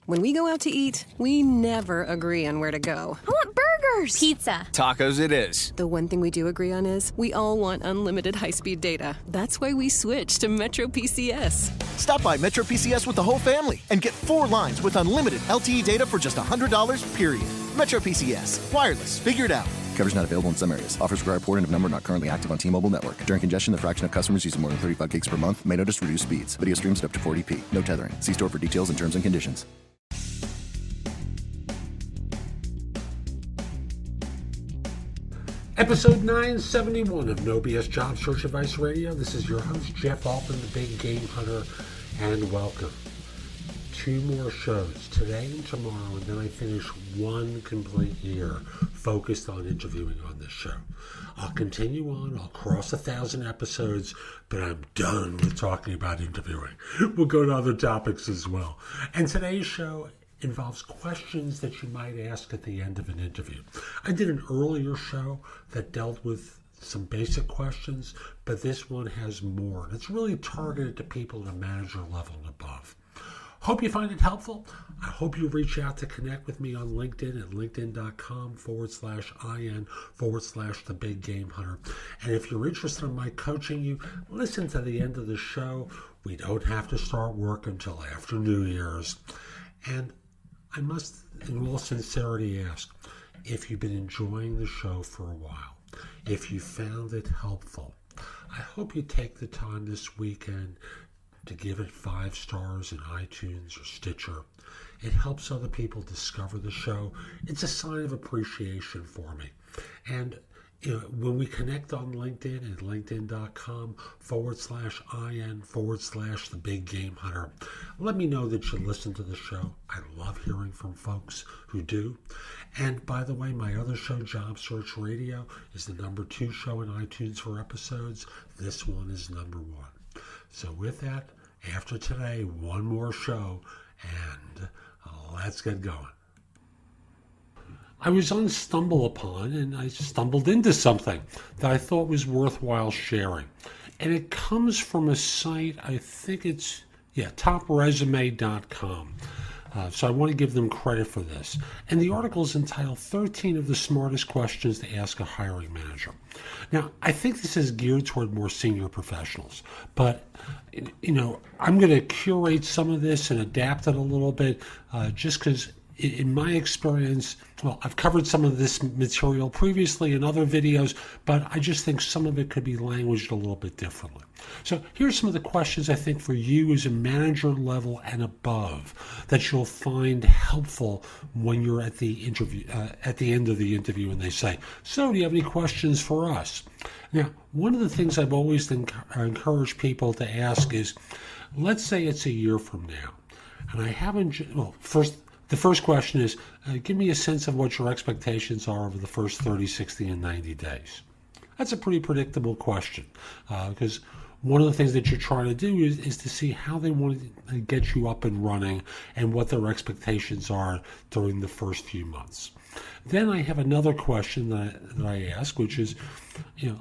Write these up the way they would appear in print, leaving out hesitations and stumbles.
When we go out to eat, we never agree on where to go. I want burgers! Pizza. Tacos it is. The one thing we do agree on is we all want unlimited high-speed data. That's why we switched to Metro PCS. Stop by Metro PCS with the whole family and get 4 lines with unlimited LTE data for just $100, period. Metro PCS. Wireless. Figure it out. Coverage not available in some areas. Offers require port and of number not currently active on T-Mobile network. During congestion, the fraction of customers using more than 35 gigs per month may notice reduced speeds. Video streams at up to 40p. No tethering. See store for details and terms and conditions. Episode 971 of No BS Job Search Advice Radio. This is your host, Jeff Altman, the Big Game Hunter, and welcome. 2 more shows, today and tomorrow, and then I finish 1 complete year focused on interviewing on this show. I'll continue on, I'll cross 1,000 episodes, but I'm done with talking about interviewing. We'll go to other topics as well. And today's show involves questions that you might ask at the end of an interview. I did an earlier show that dealt with some basic questions, but this one has more. And it's really targeted to people at a manager level and above. Hope you find it helpful. I hope you reach out to connect with me on LinkedIn at linkedin.com/IN/the Big Game Hunter. And if you're interested in my coaching you, listen to the end of the show. We don't have to start work until after New Year's. And I must, in all sincerity, ask if you've been enjoying the show for a while, if you found it helpful. I hope you take the time this weekend to give it 5 stars in iTunes or Stitcher. It helps other people discover the show. It's a sign of appreciation for me. And when we connect on LinkedIn at linkedin.com/IN/the Big Game Hunter, let me know that you listen to the show. I love hearing from folks who do. And by the way, my other show, Job Search Radio, is the number 2 show in iTunes for episodes. This one is number 1. So with that, after today, 1 more show, and let's get going. I was on Stumble Upon, and I stumbled into something that I thought was worthwhile sharing. And it comes from a site, I think it's, topresume.com. So I want to give them credit for this. And the article is entitled 13 of the Smartest Questions to Ask a Hiring Manager. Now, I think this is geared toward more senior professionals, but I'm going to curate some of this and adapt it a little bit just because in my experience, I've covered some of this material previously in other videos, but I just think some of it could be languaged a little bit differently. So here's some of the questions I think for you as a manager level and above that you'll find helpful when you're at the interview, at the end of the interview, and they say, "So, do you have any questions for us?" Now, one of the things I've always encouraged people to ask is, let's say it's a year from now, and I haven't. The first question is, give me a sense of what your expectations are over the first 30, 60, and 90 days. That's a pretty predictable question because one of the things that you're trying to do is to see how they want to get you up and running and what their expectations are during the first few months. Then I have another question that I ask, which is,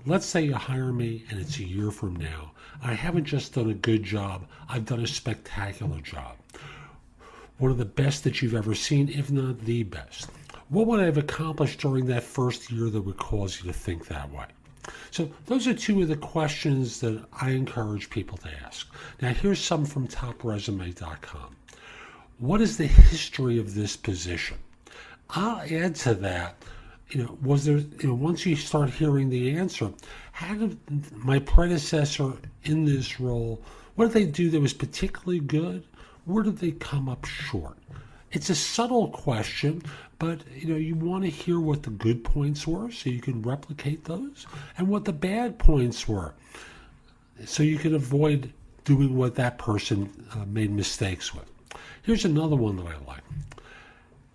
let's say you hire me and it's a year from now. I haven't just done a good job, I've done a spectacular job. One of the best that you've ever seen, if not the best. What would I have accomplished during that first year that would cause you to think that way? So those are 2 of the questions that I encourage people to ask. Now here's some from topresume.com. What is the history of this position? I'll add to that, was there, once you start hearing the answer, how did my predecessor in this role, what did they do that was particularly good? Where did they come up short? It's a subtle question, but you want to hear what the good points were so you can replicate those, and what the bad points were so you can avoid doing what that person made mistakes with. Here's another one that I like.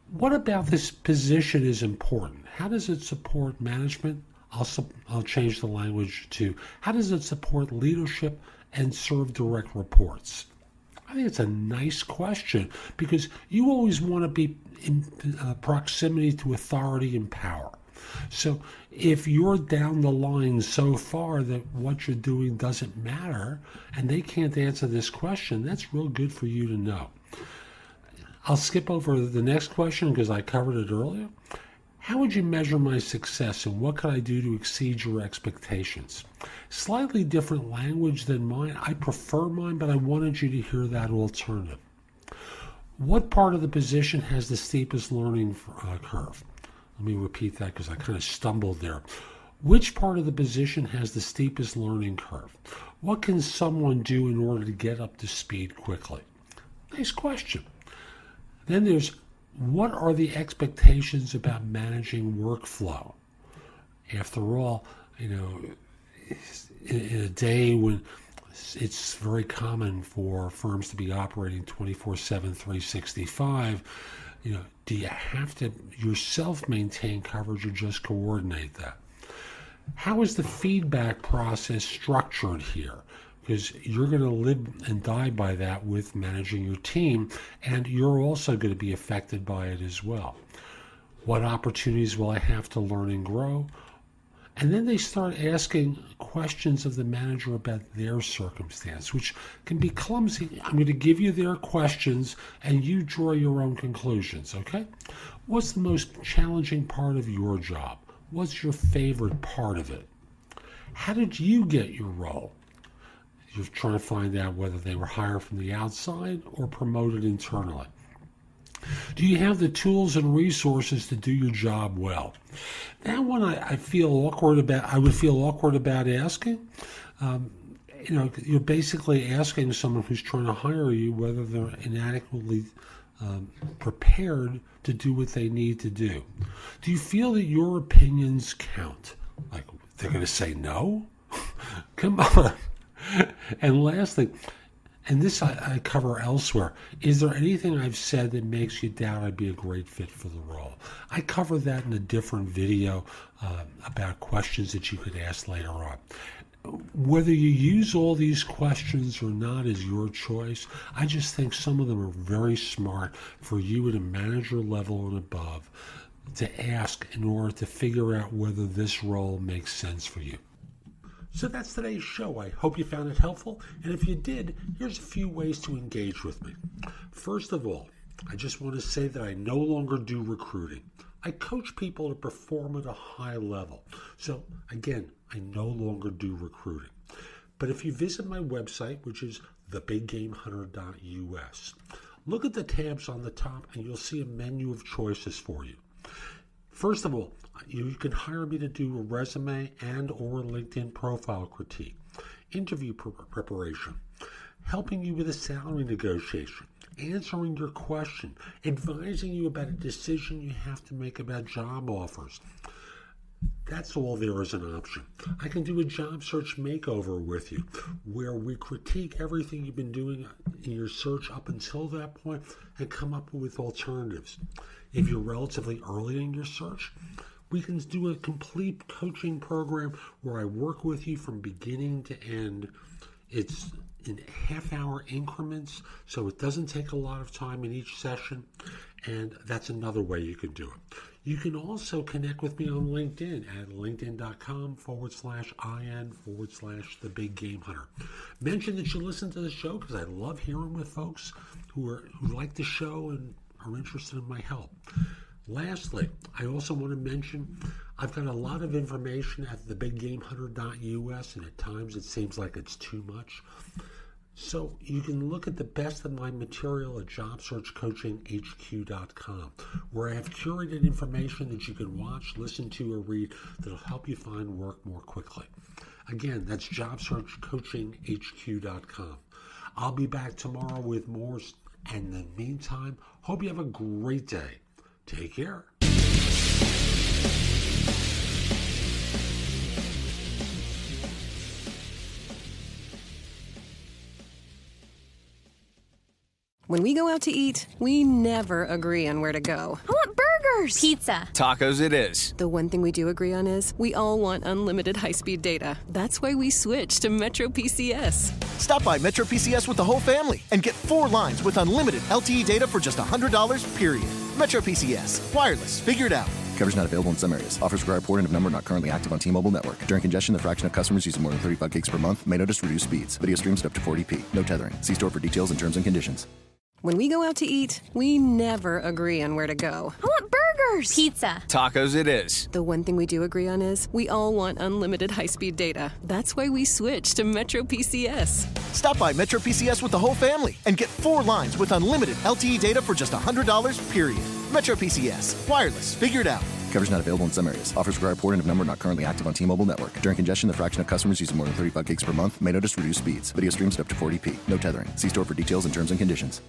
What about this position is important? How does it support management? I'll change the language to how does it support leadership and serve direct reports? I think it's a nice question because you always want to be in proximity to authority and power. So if you're down the line so far that what you're doing doesn't matter and they can't answer this question, that's real good for you to know. I'll skip over the next question because I covered it earlier. How would you measure my success, and what could I do to exceed your expectations? Slightly different language than mine. I prefer mine, but I wanted you to hear that alternative. What part of the position has the steepest learning curve? Let me repeat that because I kind of stumbled there. Which part of the position has the steepest learning curve? What can someone do in order to get up to speed quickly? Nice question. Then there's, what are the expectations about managing workflow? After all, in a day when it's very common for firms to be operating 24/7, 365, do you have to yourself maintain coverage or just coordinate that? How is the feedback process structured here? Because you're going to live and die by that with managing your team, and you're also going to be affected by it as well. What opportunities will I have to learn and grow? And then they start asking questions of the manager about their circumstance, which can be clumsy. I'm going to give you their questions, and you draw your own conclusions, okay? What's the most challenging part of your job? What's your favorite part of it? How did you get your role? You're trying to find out whether they were hired from the outside or promoted internally. Do you have the tools and resources to do your job well? That one I feel awkward about. I would feel awkward about asking. You're basically asking someone who's trying to hire you whether they're inadequately prepared to do what they need to do. Do you feel that your opinions count? Like, they're going to say no? Come on. And lastly, and this I cover elsewhere, is there anything I've said that makes you doubt I'd be a great fit for the role? I cover that in a different video about questions that you could ask later on. Whether you use all these questions or not is your choice. I just think some of them are very smart for you at a manager level and above to ask in order to figure out whether this role makes sense for you. So that's today's show. I hope you found it helpful. And if you did, here's a few ways to engage with me. First of all, I just want to say that I no longer do recruiting. I coach people to perform at a high level. So again, I no longer do recruiting. But if you visit my website, which is thebiggamehunter.us, look at the tabs on the top and you'll see a menu of choices for you. First of all, you can hire me to do a resume and or LinkedIn profile critique, interview preparation, helping you with a salary negotiation, answering your question, advising you about a decision you have to make about job offers. That's all there as an option. I can do a job search makeover with you where we critique everything you've been doing in your search up until that point and come up with alternatives. If you're relatively early in your search, we can do a complete coaching program where I work with you from beginning to end. It's in half-hour increments, so it doesn't take a lot of time in each session, and that's another way you can do it. You can also connect with me on LinkedIn at linkedin.com/IN/The Big Game Hunter. Mention that you listen to the show because I love hearing with folks who like the show and are interested in my help. Lastly, I also want to mention I've got a lot of information at thebiggamehunter.us, and at times it seems like it's too much. So you can look at the best of my material at jobsearchcoachinghq.com, where I have curated information that you can watch, listen to, or read that'll help you find work more quickly. Again, that's jobsearchcoachinghq.com. I'll be back tomorrow with more, and in the meantime, hope you have a great day. Take care. When we go out to eat, we never agree on where to go. I want burgers! Pizza. Tacos it is. The one thing we do agree on is we all want unlimited high-speed data. That's why we switched to Metro PCS. Stop by Metro PCS with the whole family and get 4 lines with unlimited LTE data for just $100, period. Metro PCS. Wireless. Figured out. Coverage not available in some areas. Offers require port and of number not currently active on T-Mobile network. During congestion, the fraction of customers using more than 35 gigs per month may notice reduced speeds. Video streams at up to 40p. No tethering. See store for details and terms and conditions. When we go out to eat, we never agree on where to go. I want burgers. Pizza. Tacos it is. The one thing we do agree on is we all want unlimited high-speed data. That's why we switched to Metro PCS. Stop by Metro PCS with the whole family and get 4 lines with unlimited LTE data for just $100, period. Metro PCS. Wireless. Figure it out. Coverage not available in some areas. Offers require port and of number not currently active on T-Mobile network. During congestion, the fraction of customers using more than 35 gigs per month may notice reduced speeds. Video streams at up to 40p. No tethering. See store for details and terms and conditions.